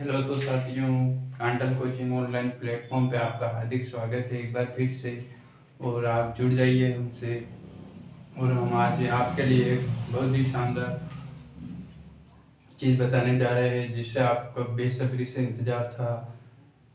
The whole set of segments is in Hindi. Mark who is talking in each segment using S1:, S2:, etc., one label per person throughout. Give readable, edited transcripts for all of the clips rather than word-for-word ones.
S1: हेलो तो साथियों, कांटल कोचिंग ऑनलाइन प्लेटफॉर्म पे आपका हार्दिक स्वागत है एक बार फिर से। और आप जुड़ जाइए हमसे। और हम आज आपके लिए एक बहुत ही शानदार चीज़ बताने जा रहे हैं जिससे आपका बेसब्री से इंतज़ार था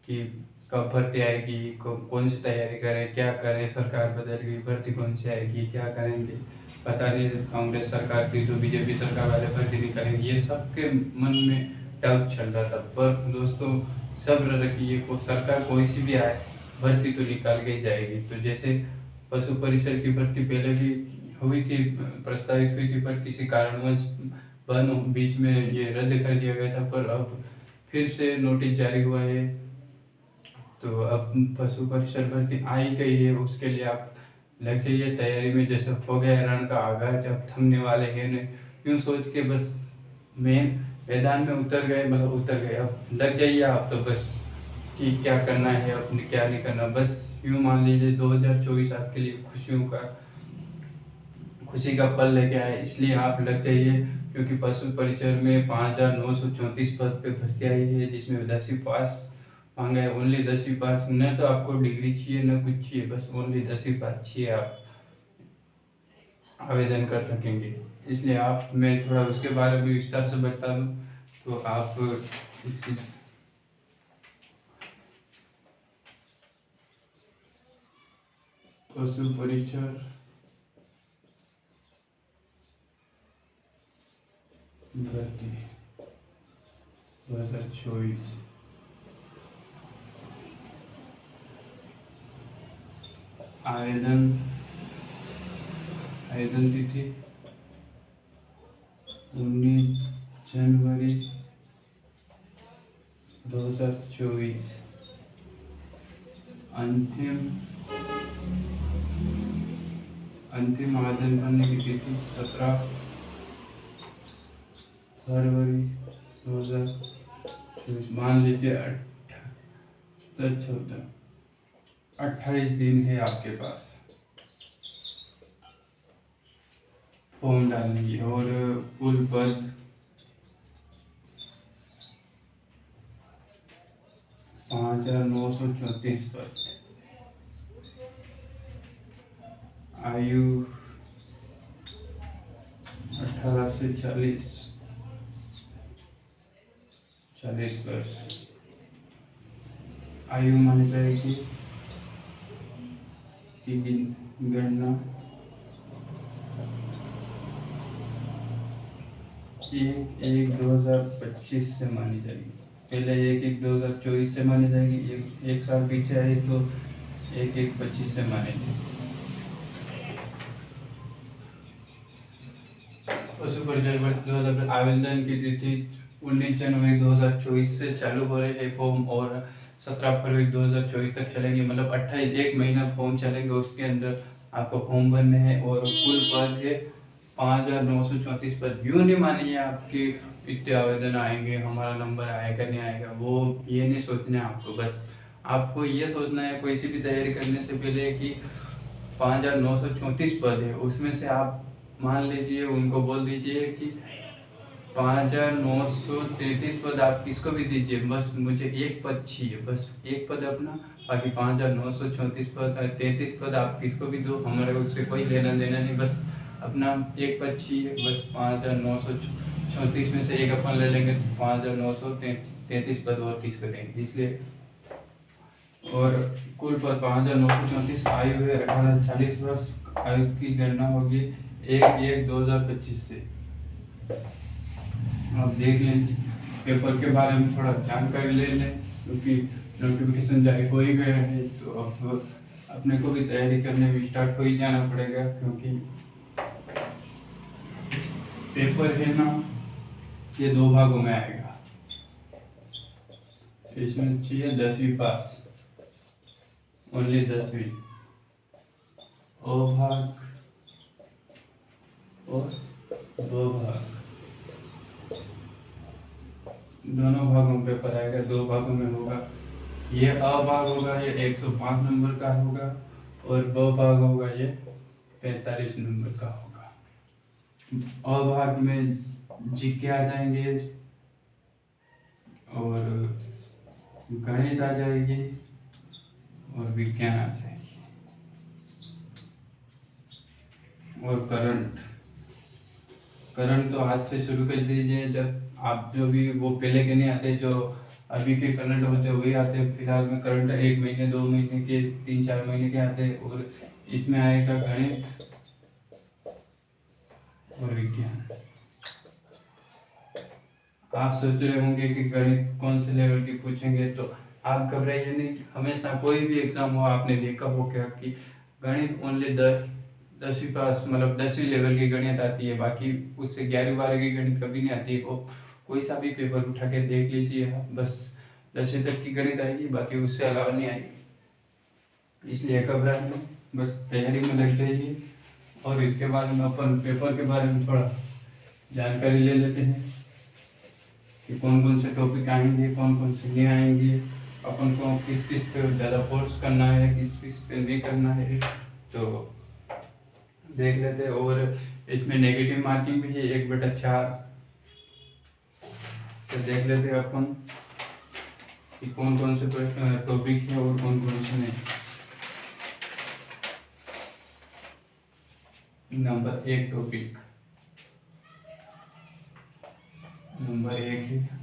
S1: कि कब भर्ती आएगी, कौन सी तैयारी करें, क्या करें। सरकार बदल गई, भर्ती कौन सी आएगी, क्या करेंगे, पता नहीं। कांग्रेस सरकार थी तो बीजेपी सरकार वाले भर्ती नहीं करेंगे, ये सबके मन में डाउट चल रहा था। पर दोस्तों, सब्र रखिए, को सरकार कोई सी भी आए, भर्ती तो निकाल के ही जाएगी। तो जैसे पशु परिसर की भर्ती पहले भी हुई थी, प्रस्तावित हुई थी, पर किसी कारणवश बीच में ये रद्द कर दिया गया था। पर अब फिर से नोटिस जारी हुआ है, तो अब पशु परिसर भर्ती आ ही गई है। उसके लिए आप लग जाइए तैयारी में। जैसे हो गया रण का आगाज, अब थमने वाले हैं नहीं, यूँ सोच के बस मेन मैदान में उतर गए, मतलब उतर गए। अब लग जाइए आप तो बस कि क्या करना है, अपने क्या नहीं करना। बस यूँ मान लीजिए 2024 आपके लिए खुशी का पल लेके आए, इसलिए आप लग जाइए। क्योंकि पशु परिचर में 5,934 पद पे भर्ती आई है, जिसमें 10वीं पास मांगा है। ओनली 10वीं पास, न तो आपको डिग्री चाहिए न कुछ चाहिए, बस ओनली 10वीं पास चाहिए, आप आवेदन कर सकेंगे। इसलिए आप, मैं थोड़ा उसके बारे में विस्तार से बता दूं तो आप पशु परिचर भर्ती 2024 आवेदन तिथि 19 जनवरी 2024। अंतिम आवेदन करने की तिथि 17 फरवरी 2024। मान लीजिए 28 दिन है आपके पास फॉर्म डालने की। और कुल पद 5,934 पद। आयु 18 से 40 वर्ष आयु मानी जाएगी। की गणना 1/1/2025 से मानी जाएगी। पहले 1/1/2024 से मानी जाएगी, एक साल पीछे आए तो 1/1/25 से मानी जाएगी। पशु परिचर आवेदन की तिथि 19 जनवरी 2024 से चालू हो रहे हैं फॉर्म, और 17 फरवरी 2024 तक चलेंगे। मतलब 28 एक महीना फॉर्म चलेंगे, उसके अंदर आपको फॉर्म भरने हैं। और कुल पद है 5,934 पद। यूँ नहीं मानिए आपकी इतने आवेदन आएंगे, हमारा नंबर आएगा नहीं आएगा, वो ये नहीं सोचना है आपको। बस आपको ये सोचना है कोई सी भी तैयारी करने से पहले कि 5,934 पद है, उसमें से आप मान लीजिए उनको बोल दीजिए कि 5,933 पद आप किसको भी दीजिए, बस मुझे एक पद चाहिए, बस एक पद अपना। बाकी 5,934 पद 33 पद आप किसको भी दो, हमारे उससे कोई लेना देना नहीं, बस अपना एक पद चाहिए। बस 5,934 में से एक अपन ले लेंगे, 5,933 पद और किसको देंगे, इसलिए। और कुल पद 5,934। आयु है 18 से 40 वर्ष। आयु की गणना होगी 1/1/2025 से। आप देख लें, पेपर के बारे में थोड़ा जानकारी ले लें, क्योंकि नोटिफिकेशन जारी हो ही गया है। तो अब अपने को भी तैयारी करने में स्टार्ट हो ही जाना पड़ेगा, क्योंकि पेपर है ना, ये 2 भागों में आएगा। इसमें चाहिए 10वीं पास, ओनली 10वीं। ओ भाग और 2 भाग, दोनों भागों में पेपर आएगा, 2 भागों में होगा। ये अ भाग होगा, ये 105 नंबर का होगा, और ब भाग होगा, ये 45 नंबर का होगा। अ भाग में जीके आ जाएंगे, और गणित आ जाएगी और विज्ञान आ जाएगी और करंट तो आज से शुरू कर दीजिए। जब आप जो भी वो पहले के नहीं आते, जो अभी के करंट होते वही आते। फिलहाल में करंट 1 महीने 2 महीने के 3-4 महीने के आते और इसमें आएगा गणित और विज्ञान। आप सोच रहे होंगे कि गणित कौन से लेवल की पूछेंगे, तो आप घबराइए नहीं। हमेशा कोई भी एग्जाम हो, आपने देखा हो क्या कि गणित ओनली 10वीं पास मतलब 10वीं लेवल की गणित आती है, बाकी उससे 11वीं 12वीं की गणित कभी नहीं आती है। वो कोई सा भी पेपर उठा के देख लीजिए आप, बस 10वीं तक की गणित आएगी, बाकी उससे अलावा नहीं आएगी। इसलिए घबराए नहीं, बस तैयारी में लग जाइए। और इसके बारे में अपन पेपर के बारे में थोड़ा जानकारी ले लेते हैं कि कौन कौन से टॉपिक आएंगे, कौन कौन से नहीं आएंगे, अपन को किस किस पे ज़्यादा फोर्स करना है, किस किस पे नहीं करना है, तो देख लेते हैं। और इसमें नेगेटिव मार्किंग भी है 1/4, तो देख लेते हैं अपन कि कौन कौन से टॉपिक है और कौन कौन से नहीं। नंबर 1 टॉपिक, नंबर 1 है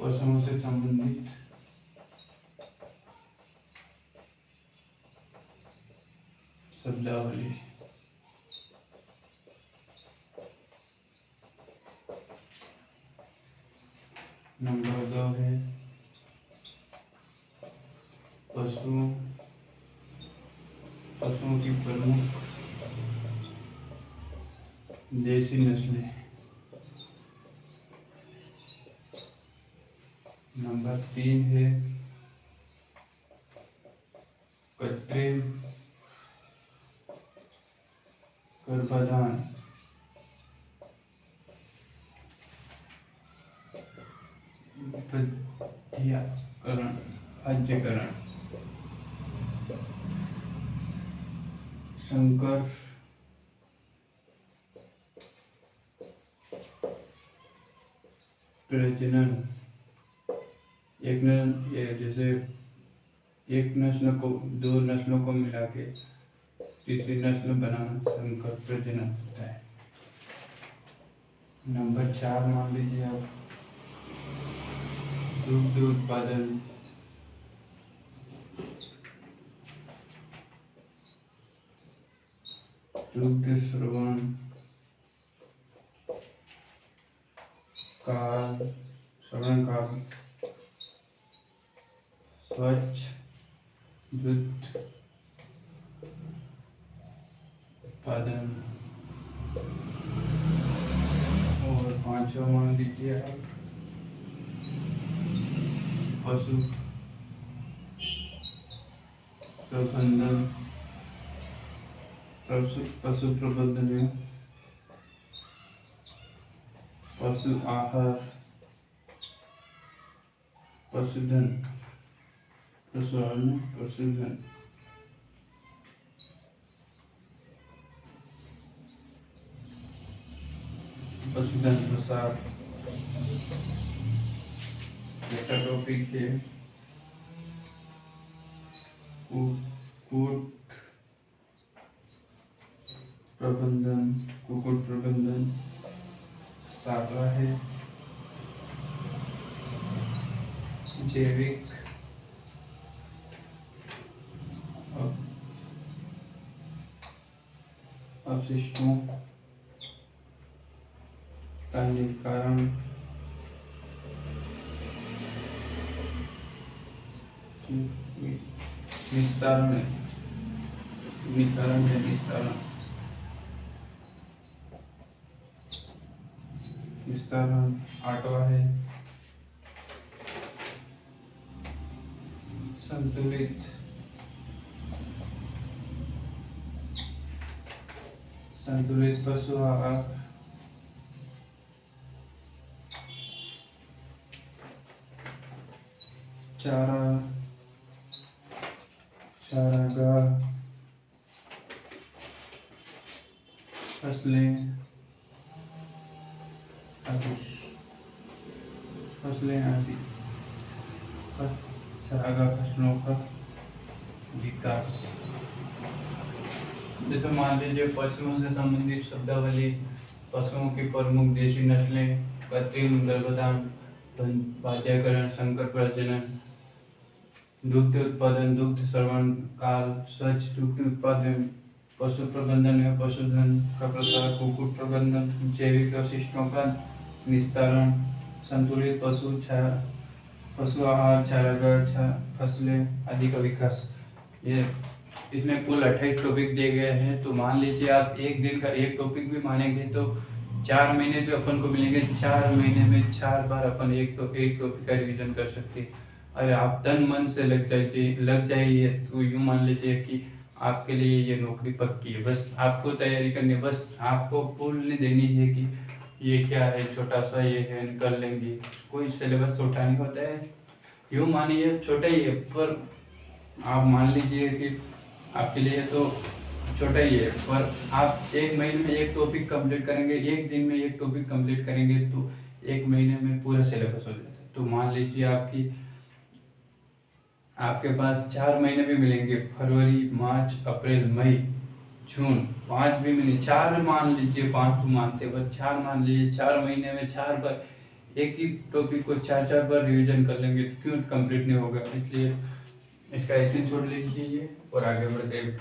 S1: पशुओं से संबंधित शब्दावली। नंबर 2 है पशुओं की प्रमुख देसी नस्लें। नंबर 3 है कृत्रिम गर्भाधान। अज्ञकरण, संकर प्रजनन, जैसे एक नस्ल को 2 नस्लों को मिला के तीसरी नस्ल बनाना संकर प्रजनन होता है। नंबर 4 मान लीजिए आप दुग्ध उत्पादन, दुग्ध श्रवण काल, स्वच्छ दुग्ध उत्पादन। और 5वां मान लीजिए आप पशु प्रबंधन, पशु प्रबंधन में पशु आहार, पशुधन, पशुधन, पशुधन प्रसार। छठा टॉपिक है कुक्कुट प्रबंधन। 7वां है जैविक अपशिष्टों का निस्तारण, निस्तारण। 8वां है संतुलित पशु आहार। 4 चारागाह फसलें आदि फसलें आदि चारागाह फसलों का विकास। जैसे मान लीजिए पशुओं से संबंधित शब्दावली, पशुओं की प्रमुख देशी नस्लें, कृत्रिम गर्भधान, बाध्याकरण, संकर प्रजनन, दुग्ध उत्पादन, दुग्ध श्रवण काल, स्वच्छ दुग्ध उत्पादन, पशु प्रबंधन या पशुधन का प्रसार, कुक्कुट प्रबंधन, जैविक अवशिष्टों का निस्तारण, संतुलित पशु आहार, चारागाह, फसलें आदि का विकास। ये इसमें कुल 28 टॉपिक दिए गए हैं। तो मान लीजिए आप एक दिन का एक टॉपिक भी मानेंगे तो 4 महीने भी अपन को मिलेंगे। 4 महीने में 4 बार अपन एक टॉपिक का रिवीजन कर सकते हैं। अरे आप तन मन से लग जाइए तो यूँ मान लीजिए कि आपके लिए ये नौकरी पक्की है। बस आपको तैयारी करनी है, बस आपको बोलने देनी है कि ये क्या है, छोटा सा ये है, कर लेंगे। कोई सिलेबस छोटा नहीं होता है, यूँ मानिए छोटा ही है, पर आप मान लीजिए कि आपके लिए तो छोटा ही है, पर आप एक महीने में एक टॉपिक कंप्लीट करेंगे, एक दिन में एक टॉपिक कंप्लीट करेंगे तो एक महीने में पूरा सिलेबस हो जाता है। तो मान लीजिए आपके पास 4 महीने भी मिलेंगे, फरवरी, मार्च, अप्रैल, मई, जून, 5 भी मिले, 4 मान लीजिए, 5 तो मानते हैं, बस 4 मान लीजिए। 4 महीने में 4 बार एक ही टॉपिक को 4-4 बार रिवीजन कर लेंगे तो क्यों कंप्लीट नहीं होगा। इसलिए इसका ऐसे छोड़ लीजिए और आगे बढ़ते हैं।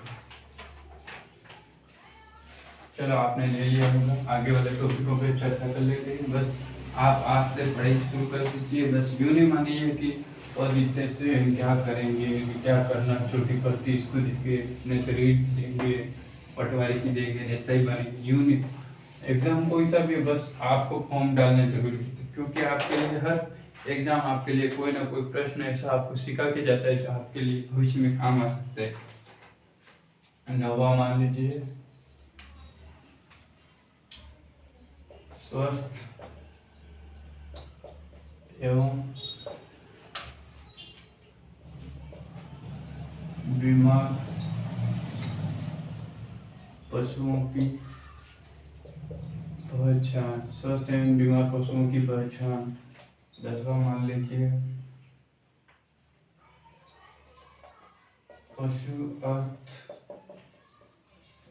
S1: चलो आपने ले लिया होगा, आगे वाले टॉपिकों पे चर्चा कर लेते हैं। बस आप आज से पढ़ाई शुरू कर दीजिए। बस यूँ नहीं मानिए कि आदित्य से हम क्या करेंगे, क्या करना, छोटी पत्ती इसको देंगे, नहीं तो रीड देंगे, पटवारी की देंगे, ऐसा ही बनेंगे, यूँ नहीं। एग्जाम कोई सा भी, बस आपको फॉर्म डालना जरूरी है, क्योंकि आपके लिए हर एग्जाम आपके लिए कोई ना कोई प्रश्न ऐसा आपको सिखा के जाता है जो आपके लिए भविष्य में काम आ सकता है। नवा मान लीजिए स्वस्थ एवं बीमार पशुओं की पहचान। स्वस्थ एवं बीमार पशुओं की पहचान। 10वां मान लीजिए पशु अर्थ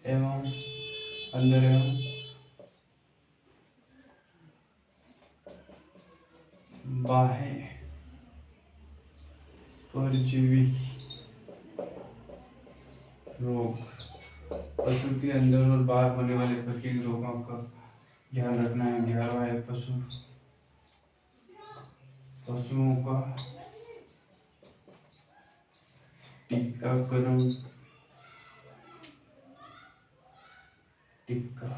S1: एवं अंदर एवं बाह्य परजीवी रोग। पशु के अंदर और बाहर होने वाले परजीवी रोगों का ध्यान रखना है। 11वां है पशुओं का टीकाकरण। टीका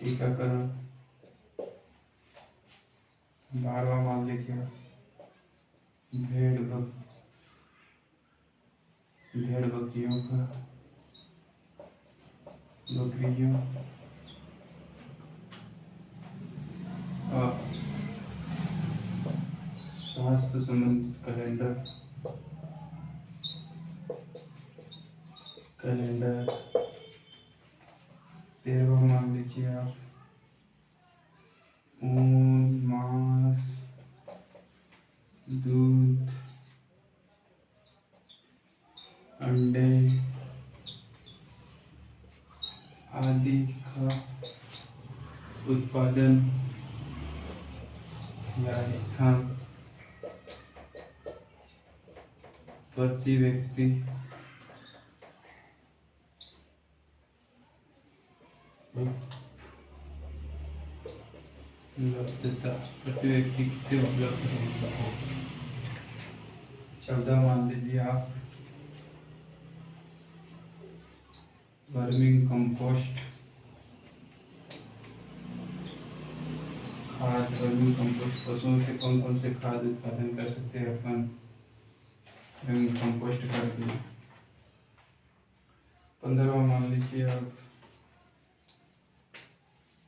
S1: टीकाकरण। 12वां मान लीजिए भेड़ बकरियों का स्वास्थ्य संबंधित कैलेंडर। 13वां मान लीजिए आप ऊन, मांस, दूध, अंडे आदि का उत्पादन या स्थान प्रति व्यक्ति उपलब्धता, प्रति व्यक्ति कितने उपलब्ध है। 14 मान लीजिए आप वर्मिंग कंपोस्ट खाद। वर्मिंग कंपोस्ट पशुओं से कौन कौन से खाद उत्पादन कर सकते हैं अपन वर्मिंग कंपोस्ट करके। 15वां मान लीजिए आप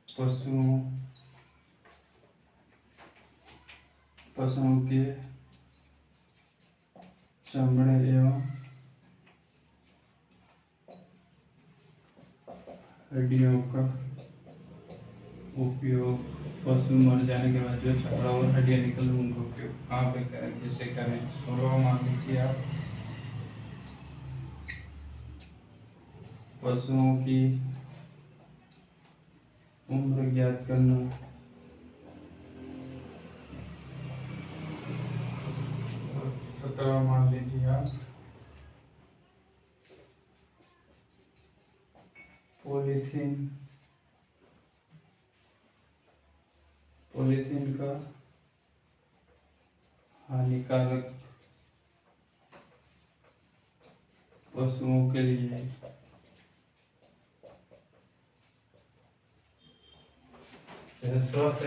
S1: पशुओं के चमड़े एवं हड्डियों का उपयोग, पशु मर जाने के बाद जो चमड़ा और हड्डियाँ निकल उनका उपयोग कहाँ पे करें, कैसे करें। 16वां मान लीजिए आप, पशुओं की उम्र ज्ञात करना। 17वां मान लीजिए आप, पॉलीथीन का हानिकारक पशुओं के लिए। स्वस्थ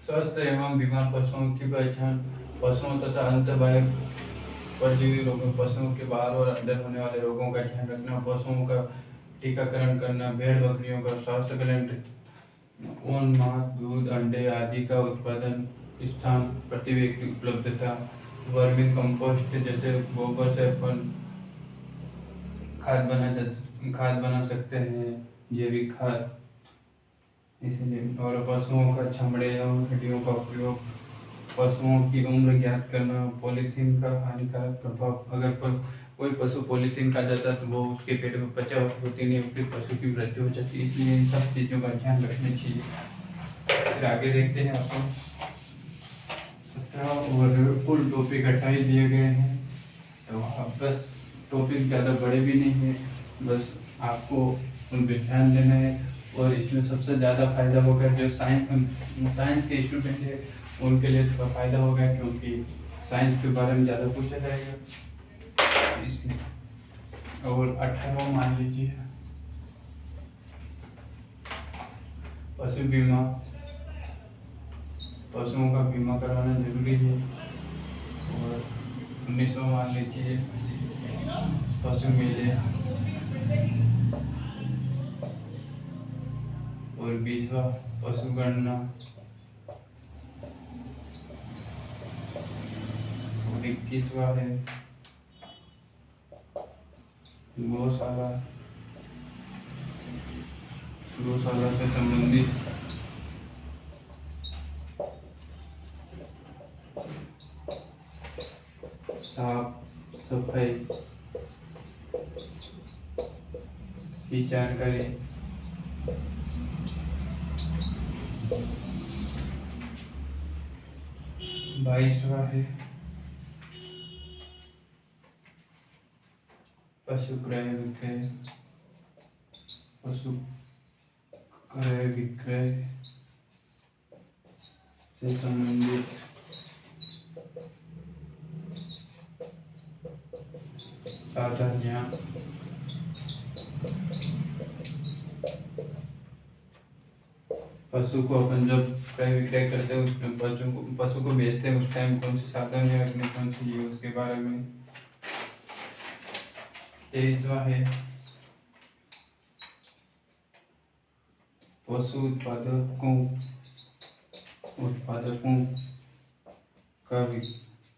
S1: स्वस्थ एवं बीमार पशुओं की पहचान, पशुओं तथा अंतःबाह्य परजीवी रोगों, पशुओं के बाहर और अंदर होने वाले रोगों का ध्यान रखना, पशुओं का टीकाकरण करना, भेड़ बकरियों का स्वास्थ्य कल्याण, ऊन, मांस, दूध, अंडे आदि का उत्पादन स्थान, प्रति व्यक्ति उपलब्धता, वर्मी कंपोस्ट जैसे गोबर से अपन खाद बना सकते हैं, जैविक खाद। इसलिए और पशुओं का चमड़े एवं हड्डियों का उपयोग, पशुओं की उम्र ज्ञात करना, पॉलीथीन का हानिकारक प्रभाव, अगर कोई पशु पॉलीथीन खा जाता है तो वो उसके पेट में पचा होती नहीं, फिर पशु की मृत्यु हो जाती है। इसलिए इन सब चीज़ों का ध्यान रखना चाहिए। फिर आगे देखते हैं अपन 17 और कुल टॉपिक 28 दिए गए हैं। तो अब बस टॉपिक ज़्यादा बड़े भी नहीं है, बस आपको उन पर ध्यान देना है। और इसमें सबसे ज़्यादा फायदा होगा जो साइंस के स्टूडेंट है उनके लिए थोड़ा फायदा होगा, क्योंकि साइंस के बारे में ज़्यादा पूछा जाएगा इसलिए। और 18वां मान लीजिए, पशु बीमा, पशुओं का बीमा कराना जरूरी है। और 19वां मान लीजिए, पशु मेले। और 20वां पशु गणना। और 21वां है गौशाला, गौशाला से संबंधित साफ सफाई की जानकारी। 22वां है पशु क्रय विक्रय, पशु क्रय विक्रय से संबंधित साधारण ज्ञान। पशु को अपन जब क्रय विक्रय करते हैं उसमें पशु को बेचते हैं उस टाइम कौन सी सावधानियां रखनी कौन सी है उसके बारे में। 23वां है पशु उत्पादकों का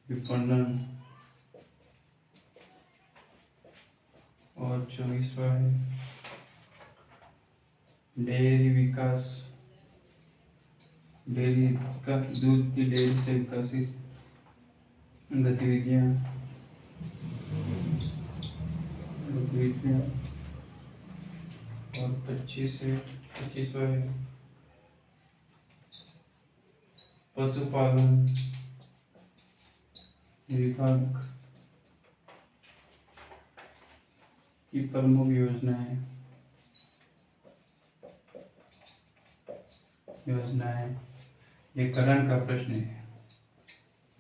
S1: विपणन। और 24वां है डेयरी विकास, डेयरी का दूध की डेयरी से विकसित गतिविधियां। और 25वां है पशुपालन विभाग की प्रमुख योजनाएं। ये करण का प्रश्न है,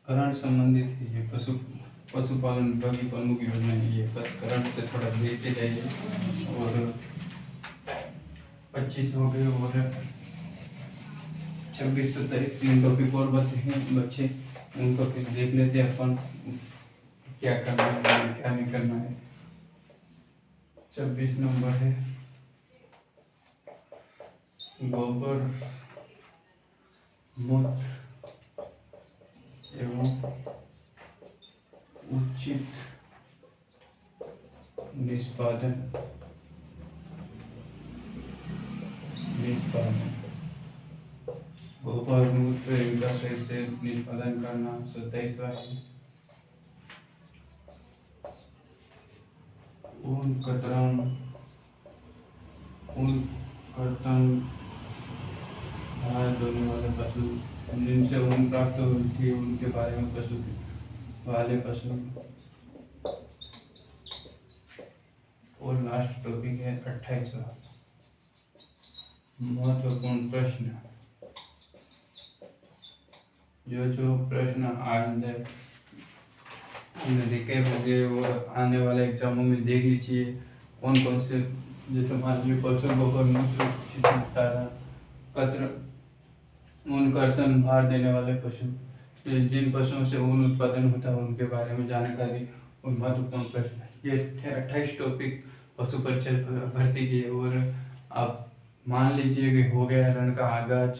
S1: करण संबंधित है ये पशुपालन विभाग की प्रमुख योजना है ये, बस करण से थोड़ा देखते जाइए। और 25 हो गए और 26, 27 3 टॉपिक और बच्चे उनको फिर देख लेते हैं अपन क्या करना है क्या नहीं करना है। 26 नंबर है गोबर मूत्र एवं उचित निष्पादन बहुभागमूत्र इनका सही से निष्पादन करना 27वां है। ऊन कर्तन दोने वाले पशु जिनसे ऊन प्राप्त होती है उनके बारे में पशु। और लास्ट टॉपिक है 28वां महत्वपूर्ण प्रश्न। जो प्रश्न आएंगे देखे होंगे वो आने वाले एग्जामों में देख लीजिए कौन कौन से, जैसे मान लीजिए पशु गोबर मूत्र कत्र ऊन कर्तन भार देने वाले पशु, जिन पशुओं से ऊन उत्पादन होता है उनके बारे में जानकारी और महत्वपूर्ण प्रश्न। ये 28 टॉपिक पशु परिचय भर्ती की। और आप मान लीजिए कि हो गया रण का आगाज,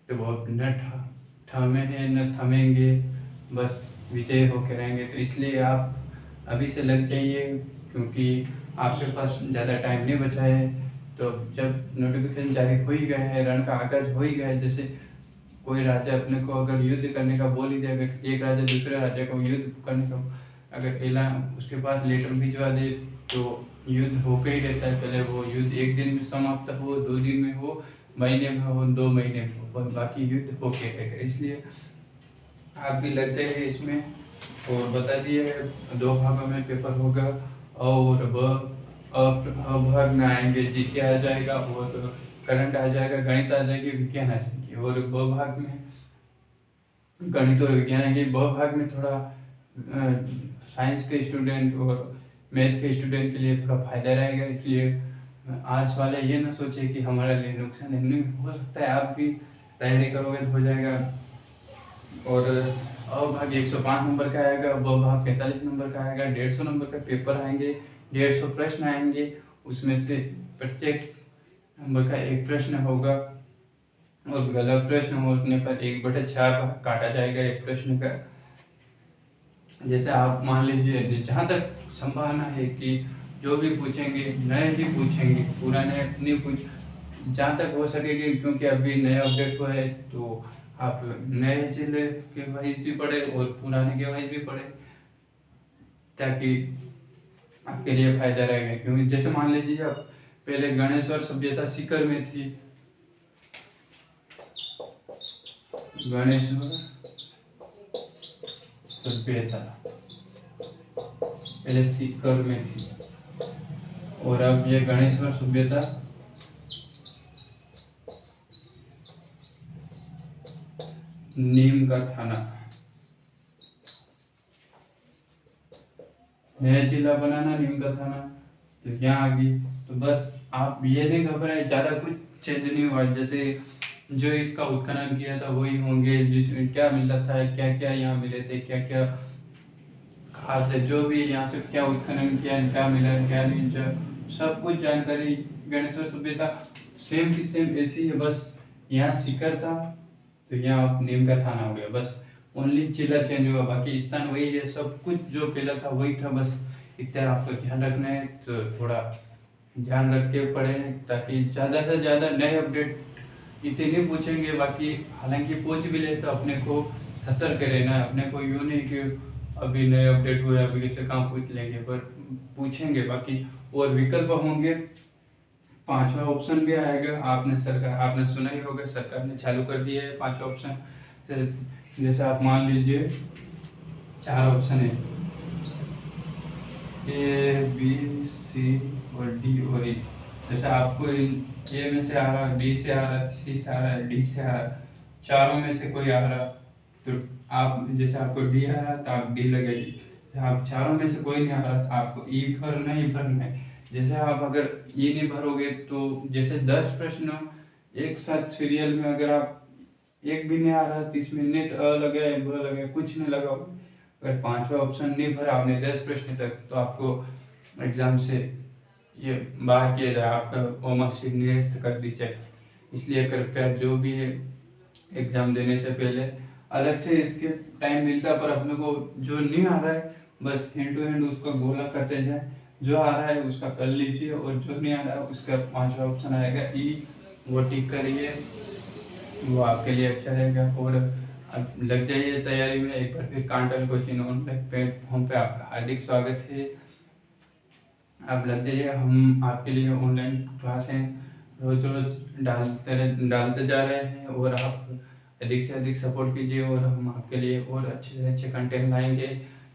S1: तो बहुत न थमे हैं न थमेंगे, बस विजय होकर रहेंगे। तो इसलिए आप अभी से लग जाइए, क्योंकि आपके पास ज़्यादा टाइम नहीं बचा है। तो जब नोटिफिकेशन जारी हो ही गया है, रण का आगाज हो ही गया है, जैसे कोई राजा अपने को अगर युद्ध करने का बोल ही दे, अगर एक राजा दूसरे राजा को युद्ध करने का अगर ऐलान उसके पास लेटर भिजवा दे तो युद्ध होकर ही रहता है। पहले वो युद्ध 1 दिन में समाप्त हो, 2 दिन में हो, महीने में हो, 2 महीने में हो, पर बाकी युद्ध होके रहेगा। इसलिए आप भी लग जाइए इसमें। और बता दिए 2 भागों में पेपर होगा और भाग में आएंगे जीके आ जाएगा और करंट आ जाएगा, गणित आ जाएगी, विज्ञान आ जाएगी। और ब भाग में गणित और विज्ञान आएंगे। ब भाग में थोड़ा साइंस के स्टूडेंट और मैथ के स्टूडेंट के लिए थोड़ा फायदा रहेगा। इसलिए आर्ट्स वाले ये ना सोचे कि हमारे लिए नुकसान है, नहीं हो सकता है, आप भी तैयारी करोगे तो हो जाएगा। और अ भाग 105 नंबर का आएगा, ब भाग 45 नंबर का आएगा, 150 नंबर का पेपर आएंगे, 150 प्रश्न आएंगे। उसमें से प्रत्येक नंबर का 1 प्रश्न होगा और गलत प्रश्न होने पर 1/4 काटा जाएगा एक प्रश्न का। जैसे आप मान लीजिए जहाँ तक संभावना है कि जो भी पूछेंगे नए ही पूछेंगे, पुराने नहीं पूछ, जहाँ तक हो सकेगी, क्योंकि अभी नया अपडेट हुआ है तो आप नए जिले के वाइज भी पढ़े और पुराने के वाइज भी पढ़े, ताकि आपके लिए फायदा रहेगा। क्योंकि जैसे मान लीजिए आप पहले गणेश्वर सभ्यता सीकर में थी, गणेश्वर सभ्यता पहले सीकर में थी और अब ये गणेश्वर सभ्यता नीम का थाना, नया जिला बनाना नीम का थाना, तो यहाँ आ गई। तो बस आप ये नहीं घबराए, ज्यादा कुछ चेंज नहीं हुआ। जैसे जो इसका उत्खनन किया था वही होंगे, जिसमें क्या मिला था, क्या क्या यहाँ मिले थे, क्या क्या खास है, जो भी यहाँ से क्या उत्खनन किया, क्या मिला, क्या नहीं, सब कुछ जानकारी गणेश्वर सभ्यता सेम की सेम ऐसी है। बस यहाँ सीकर था तो यहाँ अब नीम का थाना हो गया, बस ओनली जिला चेंज हुआ, बाकी स्थान वही है, सब कुछ जो पहला था वही था। बस इतना आपको ध्यान रखना है, तो थोड़ा ध्यान रख के पढ़े, ताकि ज़्यादा से ज़्यादा नए अपडेट इतने पूछेंगे। बाकी हालांकि पूछ भी ले तो अपने को सतर्क रहना है, अपने को यूँ नहीं कि अभी नए अपडेट हुए अभी से कहाँ पूछ लेंगे, पर पूछेंगे। बाकी और विकल्प होंगे, 5वां ऑप्शन भी आएगा। आपने सुना ही होगा, सरकार ने चालू कर दिया है 5वां ऑप्शन। जैसे आप मान लीजिए 4 ऑप्शन है, ए बी सी और डी और ई। जैसे आपको ए में से आ रहा, बी से आ रहा, सी से आ रहा, डी से आ रहा, चारों में से कोई आ रहा, तो आप जैसे आपको डी आ रहा तो आप डी लगाइए। आप चारों में से कोई नहीं आ रहा तो आपको ई भरना ही भरना है। जैसे आप अगर ई नहीं भरोगे तो जैसे 10 प्रश्न एक साथ सीरियल में अगर आप एक भी नहीं आ रहा तो इसमें नेट अ लगाए ब लगाए कुछ नहीं लगा, अगर 5वां ऑप्शन नहीं भरा आपने 10 प्रश्न तक तो आपको एग्जाम से ये बाहर किया जाए, आपका मार्कशीट निरस्त कर दी जाए। इसलिए कृपया जो भी है एग्जाम देने से पहले अलग से इसके टाइम मिलता, पर अपने को जो नहीं आ रहा है बस हैंड टू हैंड उसका गोला करते जाए। जो आ रहा है उसका कर लीजिए, और जो नहीं आ रहा है उसका 5वां ऑप्शन आएगा ई, वो टिक करिए, वो आपके लिए अच्छा रहेगा। और अब लग जाइए तैयारी में। एक बार फिर कांटल कोचिंग ऑनलाइन प्लेटफॉर्म पे आपका हार्दिक स्वागत है। आप लग जाइए, हम आपके लिए ऑनलाइन क्लासें रोज रोज डालते जा रहे हैं, और आप अधिक से अधिक सपोर्ट कीजिए, और हम आपके लिए और अच्छे से अच्छे कंटेंट लाएंगे,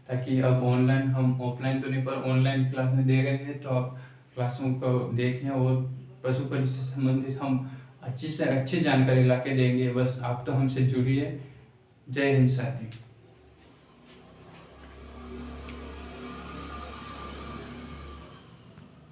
S1: ताकि अब ऑनलाइन, हम ऑफलाइन तो नहीं पर ऑनलाइन क्लास में दे रहे हैं, तो आप क्लासों को देखें, और पशु पक्षी से संबंधित हम अच्छी से अच्छी जानकारी ला के देंगे। बस आप तो हमसे जुड़िए। जय हिंद साथी।